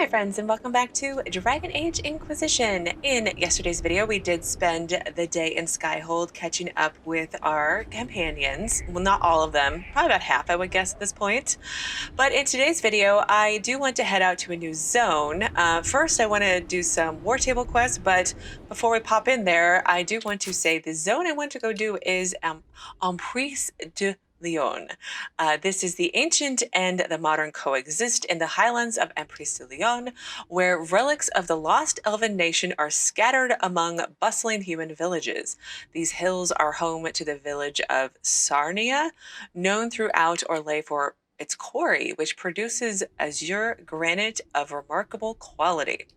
my friends, and welcome back to Dragon Age Inquisition. In yesterday's video, we did spend the day in Skyhold catching up with our companions. Well, not all of them, probably about half, I would guess at this point. But in today's video, I do want to head out to a new zone. First, I want to do some war table quests, but before we pop in there, I do want to say the zone I want to go do is Emprise du Lion. This is the ancient and the modern coexist in the highlands of Emprise du Lion, where relics of the lost elven nation are scattered among bustling human villages. These hills are home to the village of Sahrnia, known throughout Orlais for its quarry, which produces azure granite of remarkable quality.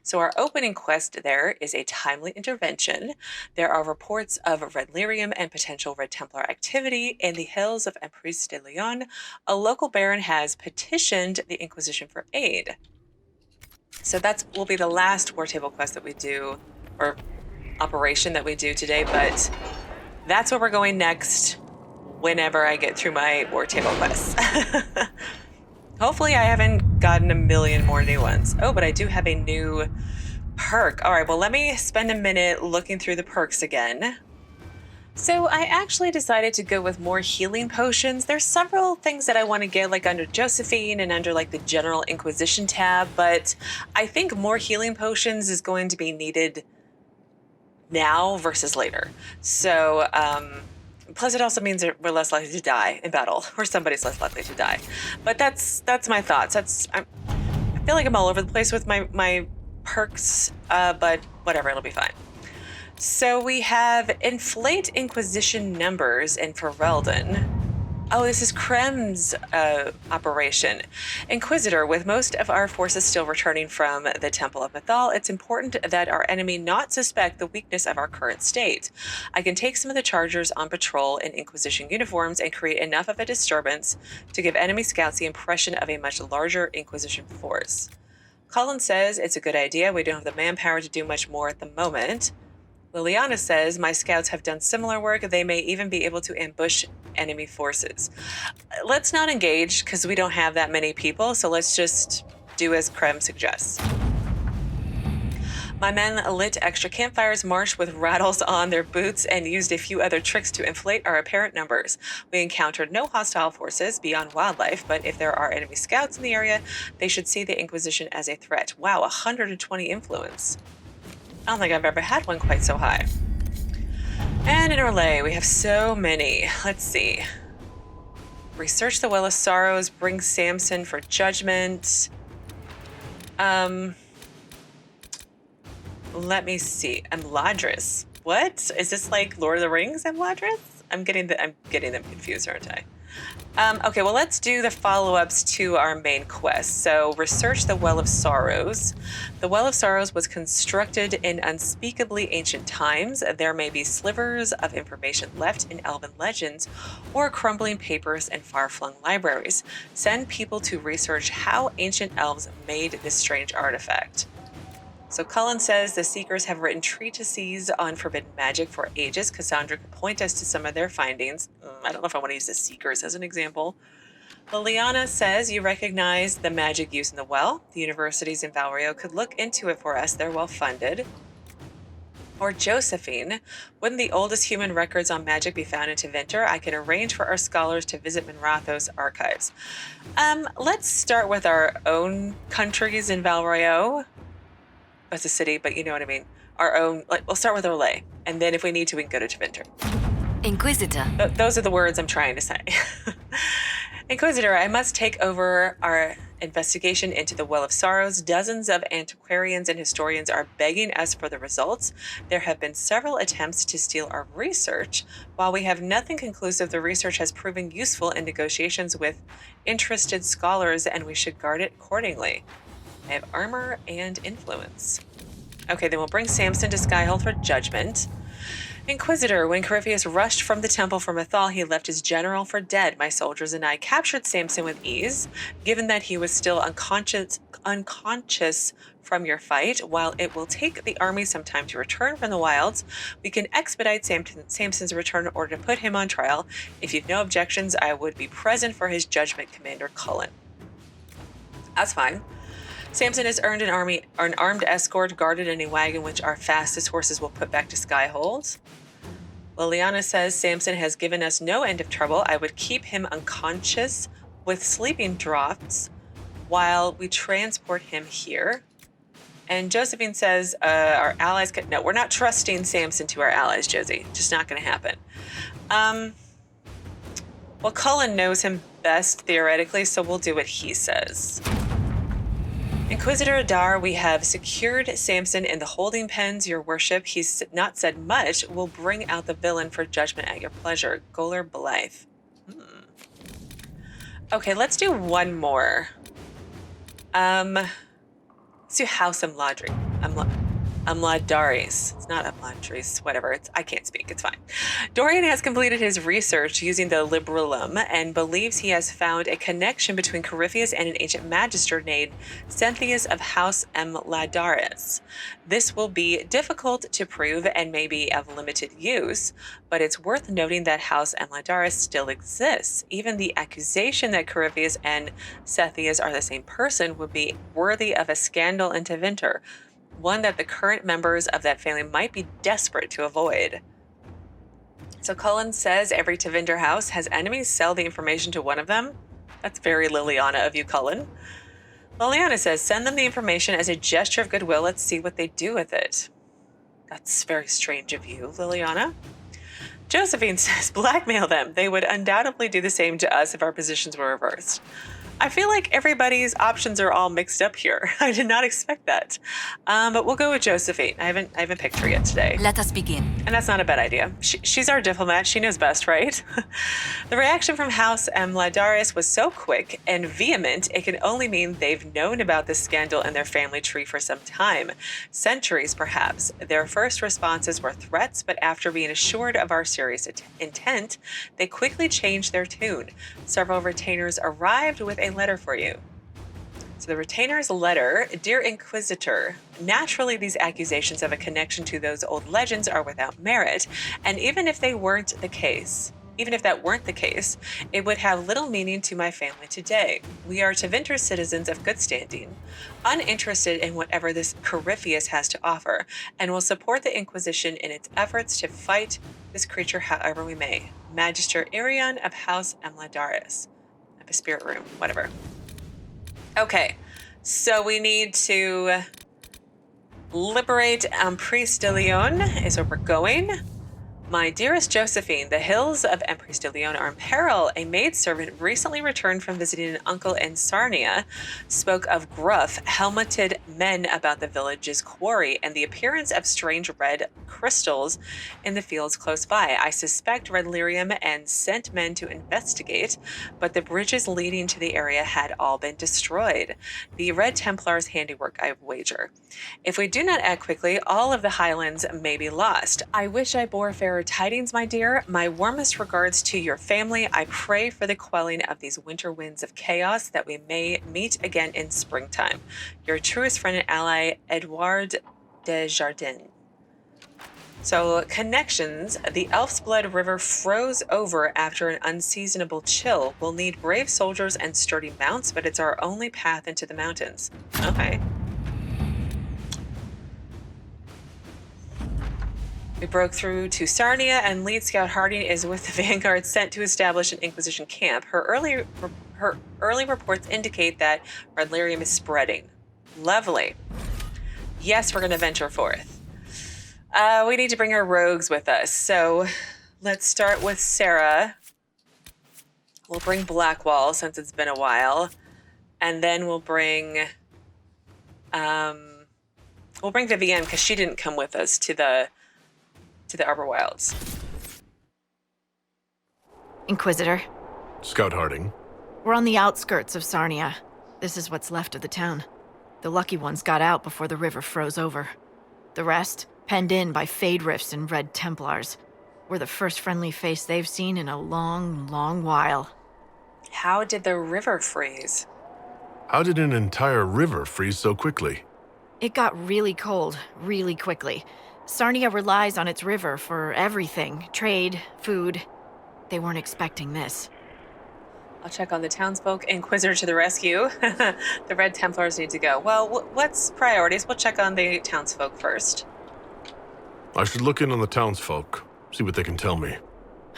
So our opening quest there is a timely intervention. There are reports of red lyrium and potential red templar activity in the hills of Emprise du Lion. A local baron has petitioned the Inquisition for aid. So that will be the last war table quest that we do, or operation that we do today, but that's where we're going next whenever I get through my war table quests. Hopefully I haven't gotten a million more new ones. Oh, but I do have a new perk. All right, well, let me spend a minute looking through the perks again. So I actually decided to go with more healing potions. There's several things that I want to get, like under Josephine and under like the general Inquisition tab, but I think more healing potions is going to be needed now versus later. So, plus, it also means that we're less likely to die in battle, or somebody's less likely to die. But that's my thoughts. I feel like I'm all over the place with my perks, but whatever, it'll be fine. So we have Inflate Inquisition numbers in Ferelden. Oh, this is Crem's operation. Inquisitor, with most of our forces still returning from the Temple of Mythal, it's important that our enemy not suspect the weakness of our current state. I can take some of the chargers on patrol in Inquisition uniforms and create enough of a disturbance to give enemy scouts the impression of a much larger Inquisition force. Cullen says it's a good idea. We don't have the manpower to do much more at the moment. Leliana says, my scouts have done similar work. They may even be able to ambush enemy forces. Let's not engage because we don't have that many people, so let's just do as Crem suggests. My men lit extra campfires, marched with rattles on their boots, and used a few other tricks to inflate our apparent numbers. We encountered no hostile forces beyond wildlife, but if there are enemy scouts in the area, they should see the Inquisition as a threat. Wow, 120 influence. I don't think I've ever had one quite so high. And in Orlais, we have so many. Let's see. Research the Well of Sorrows, bring Samson for judgment. Let me see. Amladaris. What? Is this like Lord of the Rings Amladaris? I'm getting them confused, aren't I? Okay, well, let's do the follow-ups to our main quest. So, research the Well of Sorrows. The Well of Sorrows was constructed in unspeakably ancient times. There may be slivers of information left in elven legends or crumbling papers in far-flung libraries. Send people to research how ancient elves made this strange artifact. So Cullen says the Seekers have written treatises on forbidden magic for ages. Cassandra could point us to some of their findings. I don't know if I want to use the Seekers as an example. Leliana says you recognize the magic used in the well. The universities in Valrio could look into it for us. They're well funded. Or Josephine, wouldn't the oldest human records on magic be found in Tevinter? I can arrange for our scholars to visit Minrathos archives. Let's start with our own countries in Valrio. It's a city, but you know what I mean. Our own, like, we'll start with Orlais, and then if we need to, we can go to Tevinter. Inquisitor. Those are the words I'm trying to say. Inquisitor, I must take over our investigation into the Well of Sorrows. Dozens of antiquarians and historians are begging us for the results. There have been several attempts to steal our research. While we have nothing conclusive, the research has proven useful in negotiations with interested scholars, and we should guard it accordingly. I have armor and influence. Okay, then we'll bring Samson to Skyhold for judgment. Inquisitor, when Cremisius rushed from the temple for Mythal, he left his general for dead. My soldiers and I captured Samson with ease. Given that he was still unconscious from your fight, while it will take the army some time to return from the wilds, we can expedite Samson's return in order to put him on trial. If you've no objections, I would be present for his judgment, Commander Cullen. That's fine. Samson has earned an armed escort guarded in a wagon which our fastest horses will put back to Skyhold. Leliana says Samson has given us no end of trouble. I would keep him unconscious with sleeping draughts while we transport him here. And Josephine says our allies could... No, we're not trusting Samson to our allies, Josie. Just not going to happen. Well, Cullen knows him best, theoretically, so we'll do what he says. Inquisitor Edouard, we have secured Samson in the holding pens, your worship. He's not said much. We'll bring out the villain for judgment at your pleasure. Gaoler, Blythe. Okay, let's do one more. Let's do House Amladaris. It's not Amladaris, whatever. I can't speak. It's fine. Dorian has completed his research using the Liberum and believes he has found a connection between Cremisius and an ancient magister named Cynthius of House Amladaris. This will be difficult to prove and may be of limited use, but it's worth noting that House Amladaris still exists. Even the accusation that Cremisius and Cynthius are the same person would be worthy of a scandal and Tevinter, one that the current members of that family might be desperate to avoid. So Cullen says every Tevinter house has enemies. Sell the information to one of them. That's very Leliana of you, Cullen. Leliana says send them the information as a gesture of goodwill. Let's see what they do with it. That's very strange of you, Leliana. Josephine says blackmail them. They would undoubtedly do the same to us if our positions were reversed. I feel like everybody's options are all mixed up here. I did not expect that. But we'll go with Josephine. I haven't picked her yet today. Let us begin. And that's not a bad idea. She's our diplomat. She knows best, right? The reaction from House Amladaris was so quick and vehement, it can only mean they've known about this scandal in their family tree for some time. Centuries, perhaps. Their first responses were threats, but after being assured of our serious intent, they quickly changed their tune. Several retainers arrived with a letter for you. So the retainer's letter, Dear Inquisitor, naturally these accusations of a connection to those old legends are without merit, and even if that weren't the case, it would have little meaning to my family today. We are Tevinter citizens of good standing, uninterested in whatever this Cremisius has to offer, and will support the Inquisition in its efforts to fight this creature however we may. Magister Irion of House Amladaris. A spirit room, whatever. Okay, so we need to liberate Emprise du Lion is where we're going. My dearest Josephine, the hills of Emprise du Lion are in peril. A maidservant recently returned from visiting an uncle in Sahrnia spoke of gruff, helmeted men about the village's quarry and the appearance of strange red crystals in the fields close by. I suspect red lyrium and sent men to investigate, but the bridges leading to the area had all been destroyed. The red Templar's handiwork, I wager. If we do not act quickly, all of the highlands may be lost. I wish I bore fairer tidings, my dear. My warmest regards to your family. I pray for the quelling of these winter winds of chaos, that we may meet again in springtime. Your truest friend and ally, Edouard Desjardins. So, connections. The Elf's Blood River froze over after an unseasonable chill. We'll need brave soldiers and sturdy mounts, but it's our only path into the mountains. Okay. We broke through to Sahrnia, and lead scout Harding is with the vanguard sent to establish an Inquisition camp. Her early reports indicate that red lyrium is spreading. Lovely. Yes, we're going to venture forth. We need to bring our rogues with us. So let's start with Sera. We'll bring Blackwall since it's been a while. And then we'll bring Vivienne because she didn't come with us to the Arbor Wilds. Inquisitor. Scout Harding. We're on the outskirts of Sahrnia. This is what's left of the town. The lucky ones got out before the river froze over. The rest, penned in by Fade Rifts and Red Templars. We're the first friendly face they've seen in a long, long while. How did the river freeze? How did an entire river freeze so quickly? It got really cold, really quickly. Sahrnia relies on its river for everything. Trade, food. They weren't expecting this. I'll check on the townsfolk. Inquisitor to the rescue. The Red Templars need to go. Well, what's priorities? We'll check on the townsfolk first. I should look in on the townsfolk, see what they can tell me.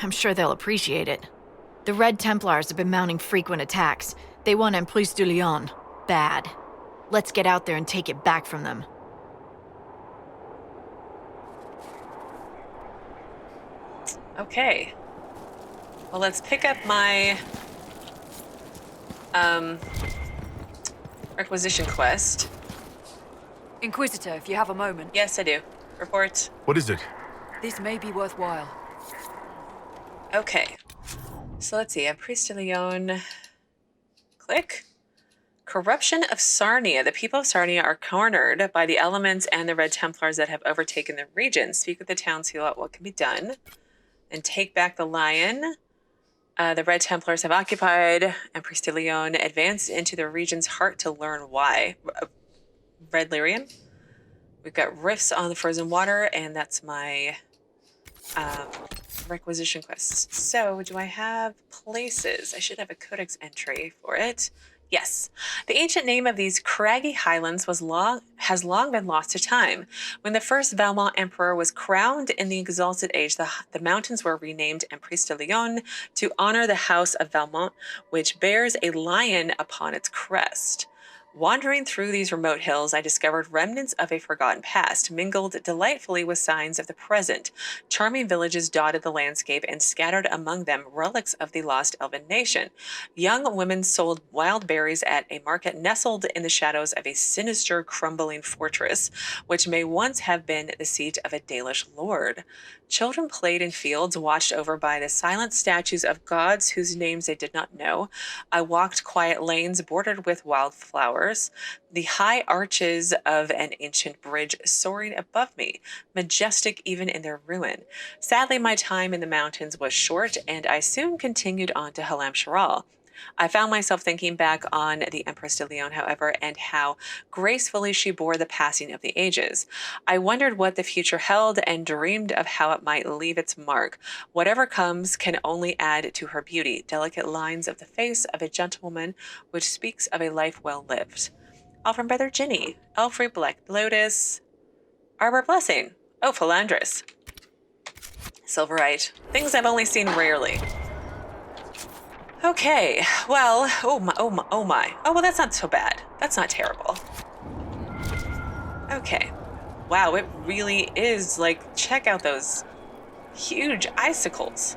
I'm sure they'll appreciate it. The Red Templars have been mounting frequent attacks. They want Emprise du Lion. Bad. Let's get out there and take it back from them. Okay. Well, let's pick up my requisition quest. Inquisitor, if you have a moment. Yes, I do. Report. What is it? This may be worthwhile. Okay. So let's see. Emprise du Lion. Click. Corruption of Sahrnia. The people of Sahrnia are cornered by the elements and the Red Templars that have overtaken the region. Speak with the townspeople about what can be done. And take back the lion. The Red Templars have occupied Emprise du Lion, advanced into the region's heart to learn why. Red Lyrian. We've got rifts on the frozen water, and that's my requisition quest. So, do I have places? I should have a Codex entry for it. Yes. The ancient name of these craggy highlands has long been lost to time. When the first Valmont emperor was crowned in the Exalted Age, the mountains were renamed Emprise du Lion to honor the house of Valmont, which bears a lion upon its crest. Wandering through these remote hills, I discovered remnants of a forgotten past, mingled delightfully with signs of the present. Charming villages dotted the landscape, and scattered among them relics of the lost elven nation. Young women sold wild berries at a market nestled in the shadows of a sinister, crumbling fortress, which may once have been the seat of a Dalish lord. Children played in fields watched over by the silent statues of gods whose names they did not know. I walked quiet lanes bordered with wildflowers, the high arches of an ancient bridge soaring above me, majestic even in their ruin. Sadly, my time in the mountains was short, and I soon continued on to Halam Sharal. I found myself thinking back on the Empress de Lion, however, and how gracefully she bore the passing of the ages. I wondered what the future held and dreamed of how it might leave its mark. Whatever comes can only add to her beauty, delicate lines of the face of a gentlewoman, which speaks of a life well lived. All from Brother Ginny, Elfrey Black Lotus, Arbor Blessing, oh, Philandris, Silverite, things I've only seen rarely. Okay, well, oh my. Oh, well, that's not so bad. That's not terrible. Okay. Wow, it really is, like, check out those huge icicles.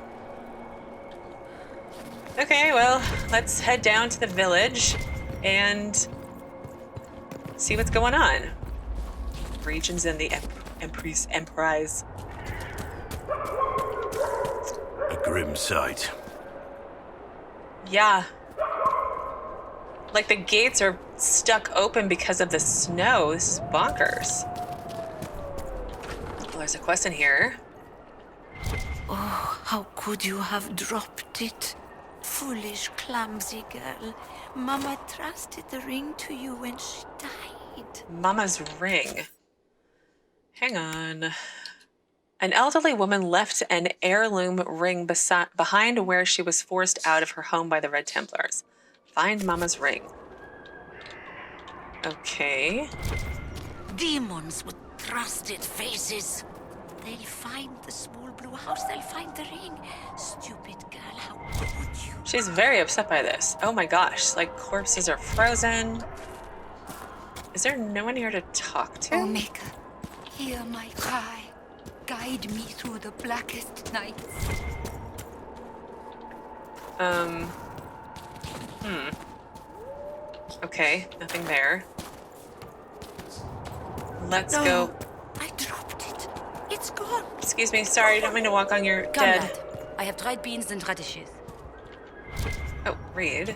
Okay, well, let's head down to the village and see what's going on. Regions in the Emprise. A grim sight. Yeah. Like the gates are stuck open because of the snow. This is bonkers. Well, there's a quest in here. Oh, how could you have dropped it? Foolish, clumsy girl. Mama trusted the ring to you when she died. Mama's ring. Hang on. An elderly woman left an heirloom ring behind where she was forced out of her home by the Red Templars. Find Mama's ring. Okay. Demons with trusted faces. They'll find the small blue house. They'll find the ring. Stupid girl, how could you? She's very upset by this. Oh my gosh, like corpses are frozen. Is there no one here to talk to? Oh, Maker, hear my cry. Guide me through the blackest nights. Okay, nothing there. Let's go. I dropped it. It's gone. Excuse me, sorry, I don't mean to walk on your Come, dead. lad. I have dried beans and radishes. Oh, read.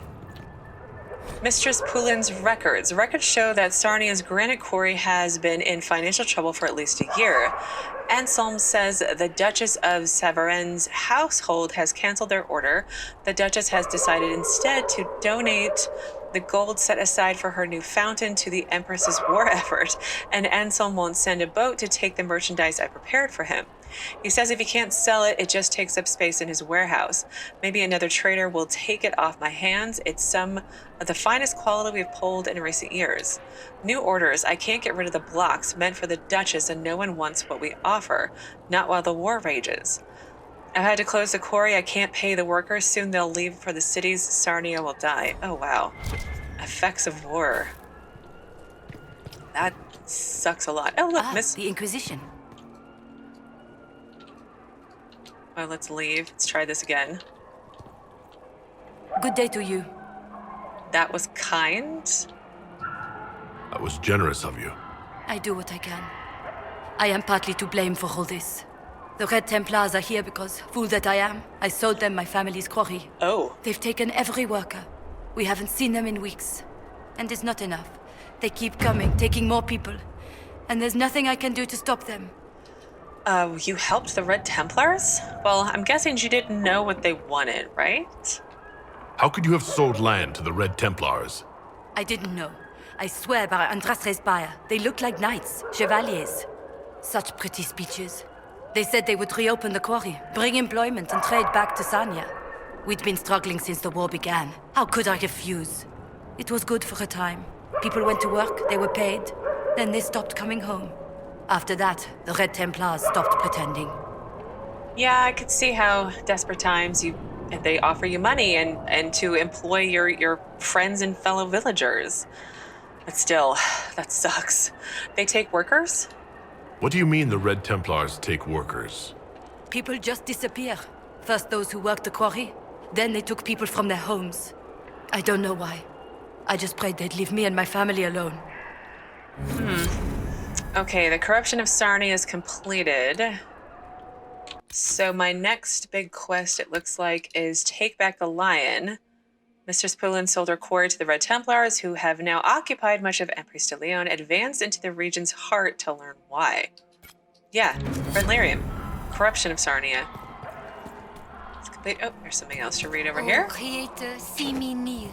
Mistress Poulin's records. Records show that Sahrnia's granite quarry has been in financial trouble for at least a year. Anselm says the Duchess of Savaren's household has canceled their order. The Duchess has decided instead to donate the gold set aside for her new fountain to the Empress's war effort, and Anselm won't send a boat to take the merchandise I prepared for him. He says if he can't sell it, it just takes up space in his warehouse. Maybe another trader will take it off my hands. It's some of the finest quality we've pulled in recent years. New orders. I can't get rid of the blocks meant for the Duchess, and no one wants what we offer. Not while the war rages. I've had to close the quarry. I can't pay the workers. Soon they'll leave for the cities. Sahrnia will die. Oh, wow. Effects of war. That sucks a lot. Oh, look, Miss... The Inquisition. Oh, let's leave. Let's try this again. Good day to you. That was kind. That was generous of you. I do what I can. I am partly to blame for all this. The Red Templars are here because, fool that I am, I sold them my family's quarry. Oh. They've taken every worker. We haven't seen them in weeks. And it's not enough. They keep coming, taking more people. And there's nothing I can do to stop them. You helped the Red Templars? Well, I'm guessing you didn't know what they wanted, right? How could you have sold land to the Red Templars? I didn't know. I swear by Andras's spire, they look like knights, chevaliers. Such pretty speeches. They said they would reopen the quarry, bring employment and trade back to Sahrnia. We'd been struggling since the war began. How could I refuse? It was good for a time. People went to work, they were paid. Then they stopped coming home. After that, the Red Templars stopped pretending. Yeah, I could see how desperate times they offer you money and to employ your friends and fellow villagers. But still, that sucks. They take workers? What do you mean the Red Templars take workers? People just disappear. First those who worked the quarry, then they took people from their homes. I don't know why. I just prayed they'd leave me and my family alone. Okay, the corruption of Sahrnia is completed. So my next big quest, it looks like, is take back the lion. Mistress Poulin sold her quarry to the Red Templars, who have now occupied much of Emprise du Lion, advanced into the region's heart to learn why. Yeah, Red Lyrium. Corruption of Sahrnia. It's complete. Oh, there's something else to read over here. Creator, see me kneel.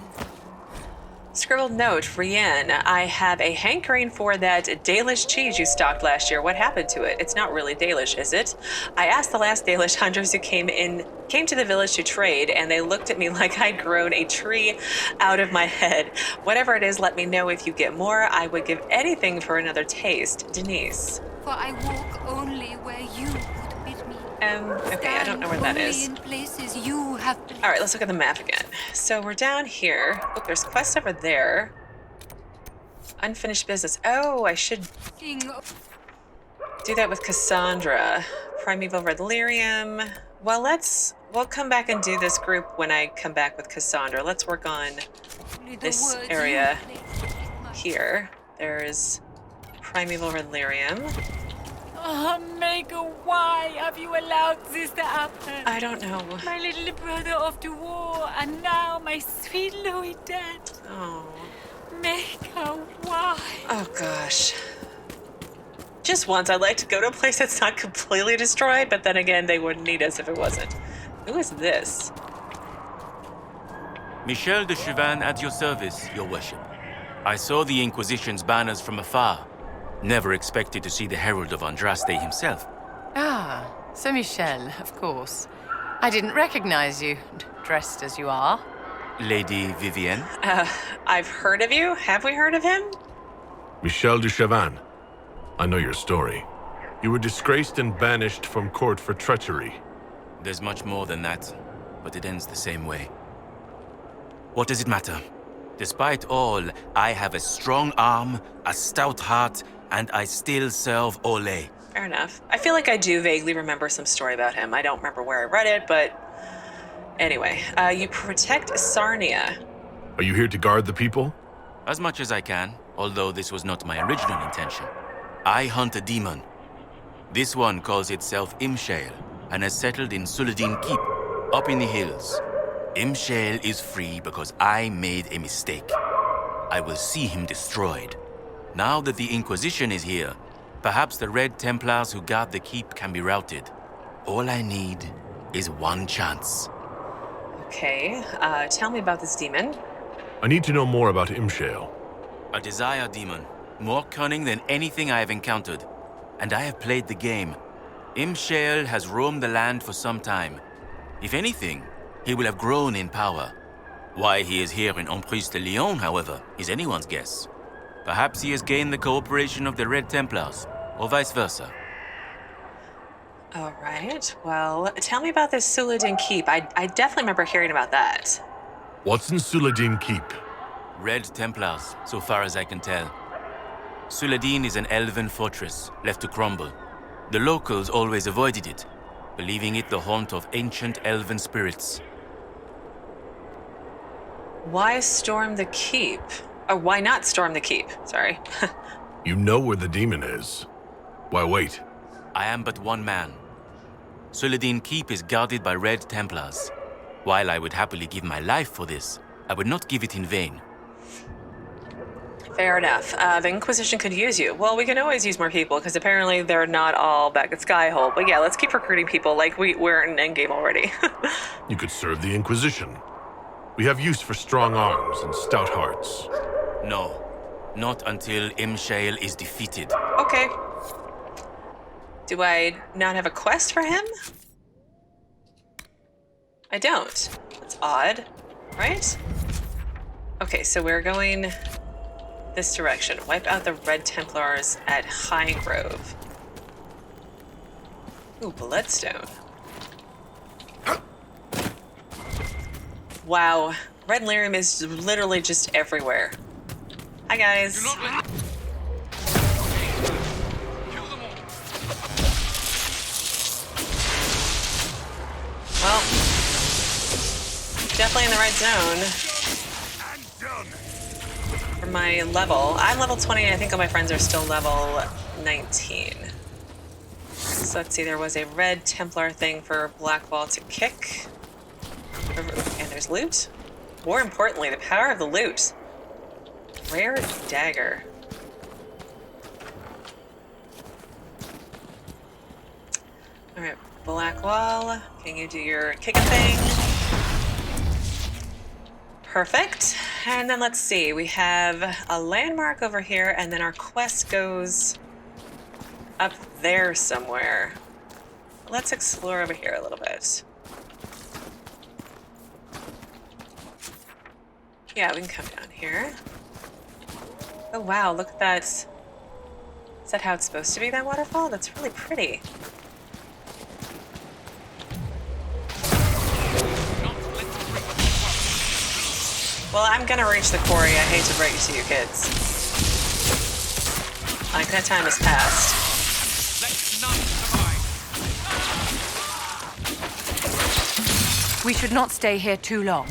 Scribbled note, Vivienne, I have a hankering for that Dalish cheese you stocked last year. What happened to it? It's not really Dalish, is it? I asked the last Dalish hunters who came to the village to trade, and they looked at me like I'd grown a tree out of my head. Whatever it is, let me know if you get more. I would give anything for another taste. Denise. For I walk only where you would bid me. Okay, I don't know where that Only is. in places you have been. All right, let's look at the map again. So we're down here. Oh, there's quests over there. Unfinished business. Oh, I should do that with Cassandra. Primeval Red Lyrium. Well, we'll come back and do this group when I come back with Cassandra. Let's work on this area here. There's Primeval Red Lyrium. Oh, Maker, why have you allowed this to happen? I don't know. My little brother off to war, and now my sweet Louis dead. Oh. Maker, why? Oh, gosh. Just once, I'd like to go to a place that's not completely destroyed, but then again, they wouldn't need us if it wasn't. Who is this? Michel de Chevin at your service, your worship. I saw the Inquisition's banners from afar. Never expected to see the Herald of Andraste himself. Ah, so Michel, of course. I didn't recognize you, dressed as you are. Lady Vivienne? I've heard of you. Have we heard of him? Michel de Chevin. I know your story. You were disgraced and banished from court for treachery. There's much more than that, but it ends the same way. What does it matter? Despite all, I have a strong arm, a stout heart, and I still serve Ole. Fair enough. I feel like I do vaguely remember some story about him. I don't remember where I read it, but anyway, you protect Sahrnia. Are you here to guard the people? As much as I can, although this was not my original intention. I hunt a demon. This one calls itself Imshael, and has settled in Suladin Keep, up in the hills. Imshael is free because I made a mistake. I will see him destroyed. Now that the Inquisition is here, perhaps the Red Templars who guard the keep can be routed. All I need is one chance. Okay, tell me about this demon. I need to know more about Imshael. A desire demon, more cunning than anything I have encountered. And I have played the game. Imshael has roamed the land for some time. If anything, he will have grown in power. Why he is here in Emprise du Lion, however, is anyone's guess. Perhaps he has gained the cooperation of the Red Templars, or vice versa. All right. Well, tell me about this Suladin Keep. I definitely remember hearing about that. What's in Suladin Keep? Red Templars, so far as I can tell. Suladin is an elven fortress, left to crumble. The locals always avoided it, believing it the haunt of ancient elven spirits. Why storm the keep? Or why not storm the keep? Sorry. You know where the demon is. Why wait? I am but one man. Suladin Keep is guarded by Red Templars. While I would happily give my life for this, I would not give it in vain. Fair enough. The Inquisition could use you. Well, we can always use more people, because apparently they're not all back at Skyhold. But yeah, let's keep recruiting people like we're in endgame already. You could serve the Inquisition. We have use for strong arms and stout hearts. No, not until Imshael is defeated. Okay. Do I not have a quest for him? I don't. That's odd, right? Okay, so we're going this direction. Wipe out the Red Templars at High Grove. Ooh, Bloodstone. Wow, Red Lyrium is literally just everywhere. Hi, guys. Well, definitely in the right zone for my level. I'm level 20, I think all my friends are still level 19. So let's see, there was a Red Templar thing for Blackwall to kick. And there's loot. More importantly, the power of the loot. Rare dagger. Alright, Blackwall. Can you do your kicking thing? Perfect. And then let's see, we have a landmark over here, and then our quest goes up there somewhere. Let's explore over here a little bit. Yeah, we can come down here. Oh wow, look at that. Is that how it's supposed to be, that waterfall? That's really pretty. Well, I'm gonna reach the quarry. I hate to break it to you kids. Like, that time has passed. We should not stay here too long.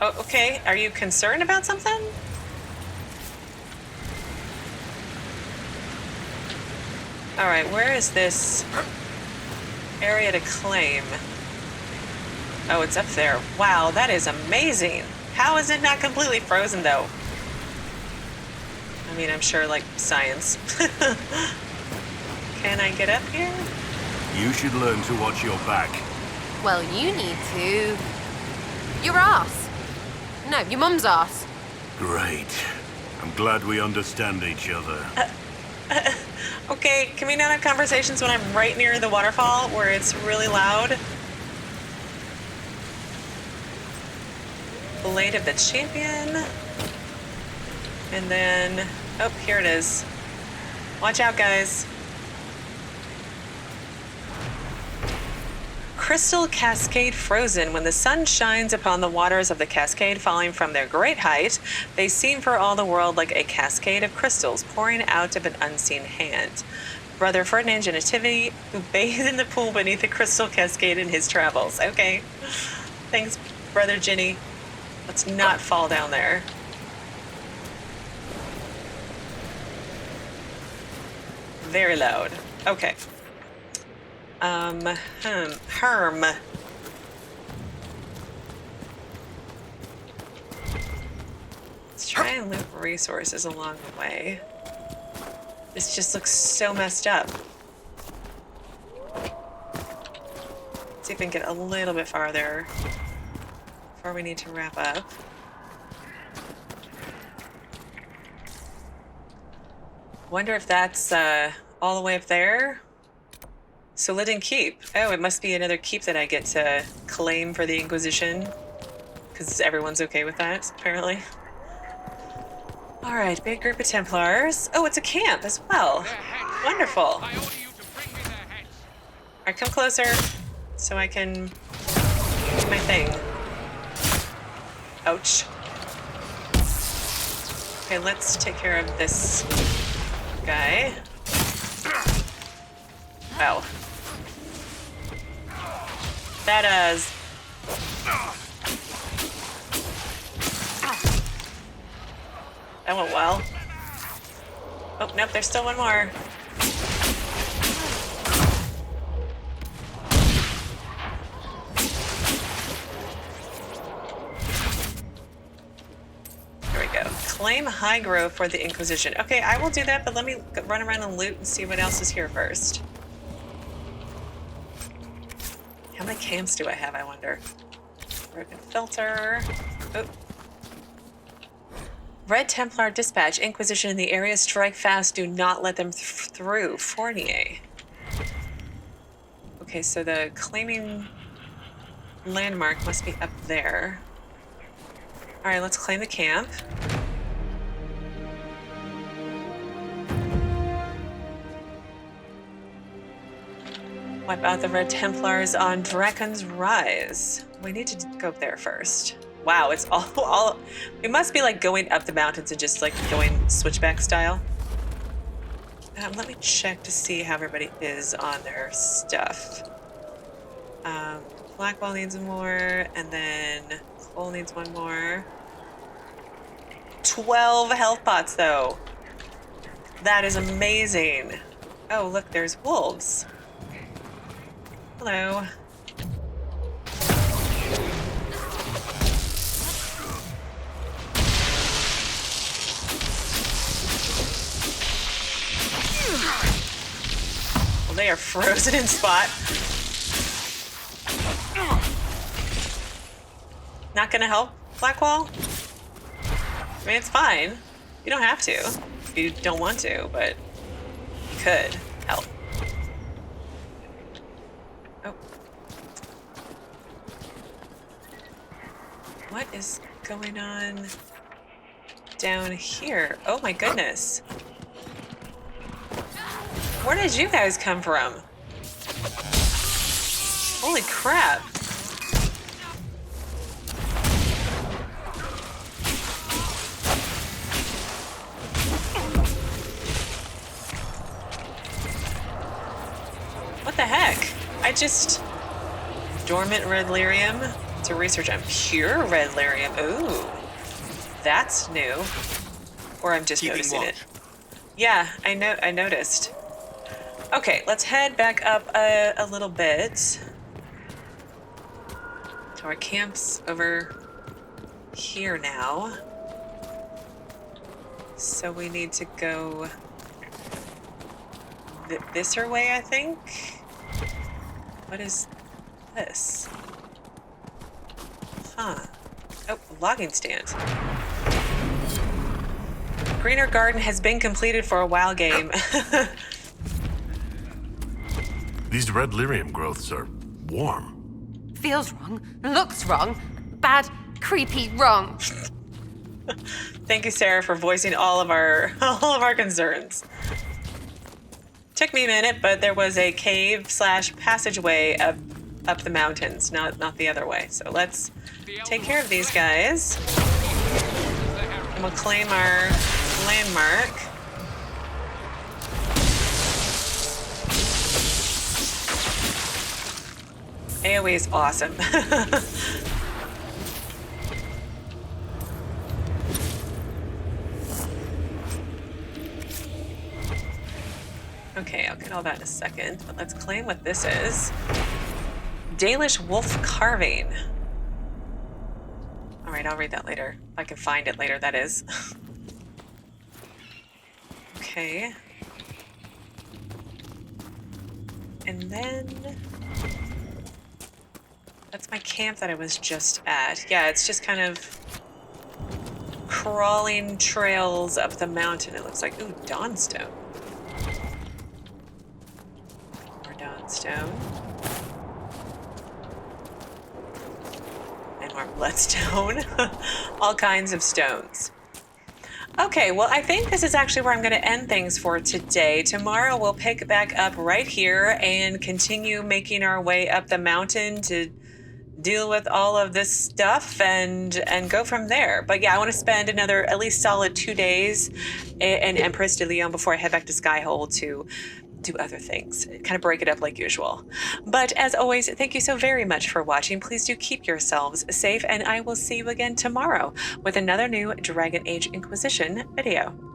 Oh, okay. Are you concerned about something? All right, where is this area to claim? Oh, it's up there. Wow, that is amazing. How is it not completely frozen, though? I mean, I'm sure, like, science. Can I get up here? You should learn to watch your back. Well, you need to. Your ass. No, your mum's ass. Great. I'm glad we understand each other. Okay, can we not have conversations when I'm right near the waterfall where it's really loud? Blade of the Champion. And then, oh, here it is. Watch out, guys. Crystal Cascade frozen. When the sun shines upon the waters of the cascade falling from their great height, they seem for all the world like a cascade of crystals pouring out of an unseen hand. Brother Ferdinand Genitivi, who bathed in the pool beneath the crystal cascade in his travels. Okay. Thanks, Brother Ginny. Let's not fall down there. Very loud. Okay. Herm. Let's try and loot resources along the way. This just looks so messed up. Let's see if we can get a little bit farther before we need to wrap up. Wonder if that's all the way up there. Sylidin Keep. Oh, it must be another keep that I get to claim for the Inquisition. Because everyone's okay with that, apparently. Alright, big group of Templars. Oh, it's a camp as well. Wonderful. Alright, come closer so I can do my thing. Ouch. Okay, let's take care of this guy. Wow. That went well. Oh, nope, there's still one more. There we go. Claim high grove for the Inquisition. Okay, I will do that, but let me run around and loot and see what else is here first. How many camps do I have, I wonder? Broken filter. Oh. Red Templar dispatch. Inquisition in the area. Strike fast. Do not let them through. Fournier. Okay, so the claiming landmark must be up there. All right, let's claim the camp. Wipe out the Red Templars on Draken's Rise. We need to go up there first. Wow, it's all. It must be like going up the mountains and just like going switchback style. Let me check to see how everybody is on their stuff. Blackwall needs more, and then Cole needs one more. 12 health pots, though. That is amazing. Oh, look, there's wolves. Hello. Well, they are frozen in spot. Not gonna help, Blackwall? I mean, it's fine. You don't have to if you don't want to, but you could help. Oh. What is going on down here? Oh my goodness. Where did you guys come from? Holy crap. What the heck? I just... Dormant red lyrium to research on pure red lyrium. Ooh. That's new. Or I'm just noticing it. Yeah, I noticed. Okay, let's head back up a little bit. To our camps over here now. So we need to go this way, I think. What is this? Huh. Oh, logging stand. Greener Garden has been completed for a while game. These red lyrium growths are warm. Feels wrong, looks wrong, bad, creepy, wrong. Thank you, Sera, for voicing all of our concerns. Took me a minute, but there was a cave/passageway up the mountains, not the other way. So let's take care of these guys. And we'll claim our landmark. AoE is awesome. Okay, I'll get all that in a second, but let's claim what this is. Dalish wolf carving. All right, I'll read that later. If I can find it later, that is. Okay. And then... That's my camp that I was just at. Yeah, it's just kind of crawling trails up the mountain. It looks like, ooh, Dawnstone. More Stone. And more bloodstone. All kinds of stones. Okay, well, I think this is actually where I'm going to end things for today. Tomorrow we'll pick back up right here and continue making our way up the mountain to deal with all of this stuff and go from there. But yeah, I want to spend another at least solid 2 days in Emprise du Lion before I head back to Skyhold to do other things, kind of break it up like usual. But as always, thank you so very much for watching. Please do keep yourselves safe, and I will see you again tomorrow with another new Dragon Age Inquisition video.